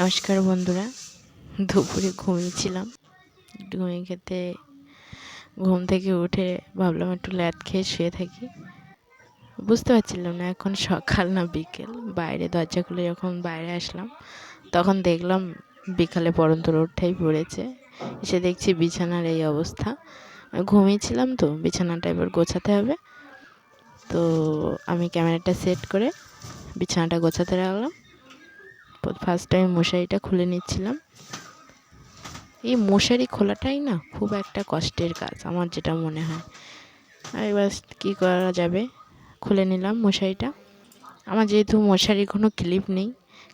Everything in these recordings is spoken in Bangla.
নমস্কার বন্ধুরা, দুপুরে ঘুমিয়েছিলাম। ঘুমিয়ে খেতে ঘুম থেকে উঠে ভাবলাম একটু ল্যাদ খেয়ে শুয়ে থাকি। বুঝতে পারছিলাম না এখন সকাল না বিকেল। বাইরে দরজা খুলে যখন বাইরে আসলাম তখন দেখলাম বিকালে পড়ন্ত রোদটাই পড়েছে। এসে দেখছি বিছানার এই অবস্থা। ঘুমিয়েছিলাম তো, বিছানাটা এবার গোছাতে হবে। তো আমি ক্যামেরাটা সেট করে বিছানাটা গোছাতে লাগলাম। ফার্স্ট টাইম মশারিটা খুলে নিচ্ছিলাম। এই মশারি খোলাটাই না খুব একটা কষ্টের কাজ আমার যেটা মনে হয়। এবার কী করা যাবে, খুলে নিলাম মশারিটা। আমার যেহেতু মশারির কোনো ক্লিপ নেই,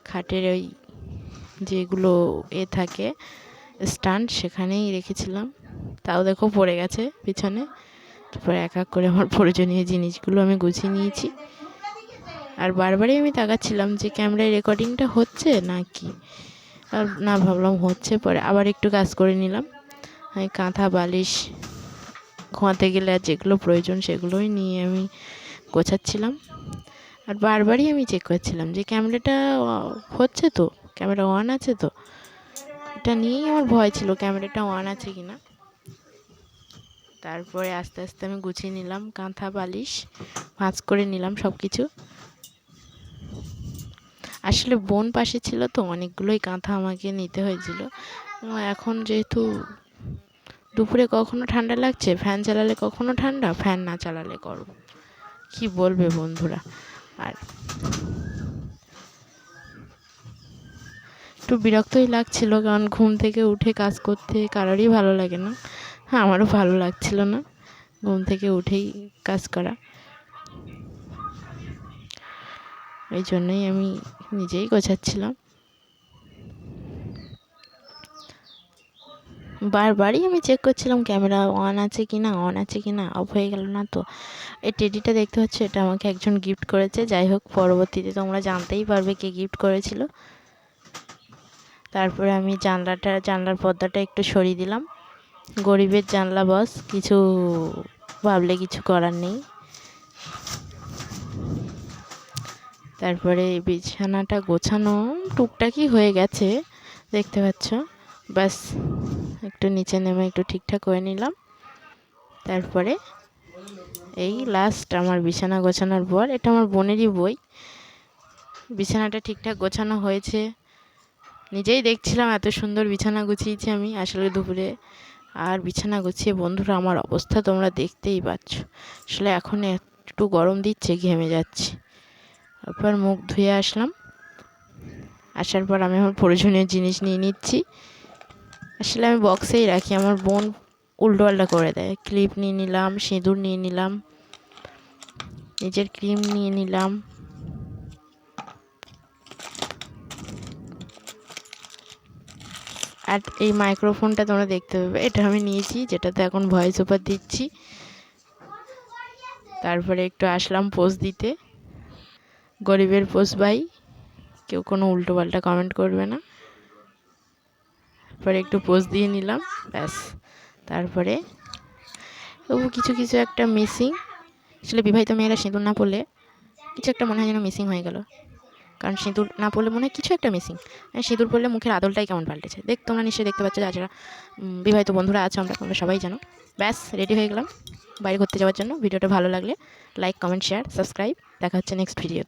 খাটের ওই যেগুলো থাকে স্ট্যান্ড সেখানেই রেখেছিলাম। তাও দেখো পড়ে গেছে পিছনে। তারপরে এক এক করে আমার প্রয়োজনীয় জিনিসগুলো আমি গুছিয়ে নিয়েছি। আর বারবারই আমি তাকাচ্ছিলাম যে ক্যামেরায় রেকর্ডিংটা হচ্ছে না কি। আর না, ভাবলাম হচ্ছে, পরে আবার একটু কাজ করে নিলাম। কাঁথা বালিশ ঘুমাতে গেলে আর যেগুলো প্রয়োজন সেগুলোই নিয়ে আমি গোছাচ্ছিলাম। আর বারবারই আমি চেক করছিলাম যে ক্যামেরাটা হচ্ছে তো, ক্যামেরা অন আছে তো। এটা নিয়েই আমার ভয় ছিল ক্যামেরাটা অন আছে কি না। তারপরে আস্তে আস্তে আমি গুছিয়ে নিলাম, কাঁথা বালিশ ভাঁজ করে নিলাম সব কিছু। আসলে বোন পাশে ছিল তো, অনেকগুলোই কাঁথা আমাকে নিতে হয়েছিল। এখন যেহেতু দুপুরে কখনো ঠান্ডা লাগছে, ফ্যান চালালে কখনো ঠান্ডা, ফ্যান না চালালে গরম। কি বলবে বন্ধুরা। আর একটু বিরক্তই লাগছিল, কারণ ঘুম থেকে উঠে কাজ করতে কারোরই ভালো লাগে না। হ্যাঁ, আমারও ভালো লাগছিল না ঘুম থেকে উঠেই কাজ করা। এই জন্যই আমি নিজেই গোছাচ্ছিলাম। বারবারই আমি চেক করছিলাম ক্যামেরা অন আছে কি না, অন আছে কি না, অফ হয়ে গেল না তো। এই টেডিটা দেখতে হচ্ছে, এটা আমাকে একজন গিফট করেছে। যাই হোক, পরবর্তীতে তোমরা জানতেই পারবে কে গিফট করেছিল। তারপরে আমি জানলার পর্দাটা একটু সরিয়ে দিলাম। গরিবের জানলা বস, কিছু ভাবলে কিছু করার নেই। তারপরে বিছানাটা গোছানো টুকটাকই হয়ে গেছে, দেখতে পাচ্ছ। ব্যাস একটু নিচে নেমে একটু ঠিকঠাক করে নিলাম। তারপরে এই লাস্ট আমার বিছানা গোছানোর পর, এটা আমার বোনেরই বই। বিছানাটা ঠিকঠাক গোছানো হয়েছে, নিজেই দেখছিলাম এত সুন্দর বিছানা গুছিয়েছি আমি আসলে দুপুরে। আর বিছানা গুছিয়ে বন্ধুরা আমার অবস্থা তোমরা দেখতেই পাচ্ছ। আসলে এখন একটু গরম দিচ্ছে, ঘেমে যাচ্ছি। তারপর মুখ ধুয়ে আসলাম। আসার পর আমি আমার প্রয়োজনীয় জিনিস নিয়ে নিচ্ছি। আসলে আমি বক্সেই রাখি, আমার বোন উল্টোপাল্টা করে দেয়। ক্লিপ নিয়ে নিলাম, সিঁদুর নিয়ে নিলাম, নিজের ক্রিম নিয়ে নিলাম। আর এই মাইক্রোফোনটা তোমরা দেখতে পাবে, এটা আমি নিয়েছি, যেটাতে এখন ভয়েস ওভার দিচ্ছি। তারপরে একটু আসলাম পোজ দিতে। গরিবের পোজ ভাই, কেউ কোনো উল্টোপাল্টা কমেন্ট করবে না। তারপরে একটু পোজ দিয়ে নিলাম, ব্যাস। তারপরে তবু কিছু কিছু একটা মিসিং। আসলে বিবাহিত মেয়েরা সিঁদুর না পরলে কিছু একটা মনে হয় যেন মিসিং হয়ে গেল। কারণ সিঁদুর না পরলে মনে হয় কিছু একটা মিসিং। সিঁদুর পরলে মুখের আদলটাই কেমন পাল্টেছে। তোমরা নিশ্চয়ই দেখতে পাচ্ছ, যারা বিবাহিত বন্ধুরা আছো, তোমরা সবাই জানো। ব্যাস রেডি হয়ে গেলাম বাইরে ঘুরতে যাওয়ার জন্য। ভিডিওটা ভালো লাগলে লাইক, কমেন্ট, শেয়ার, সাবস্ক্রাইব। দেখা হচ্ছে নেক্সট ভিডিও।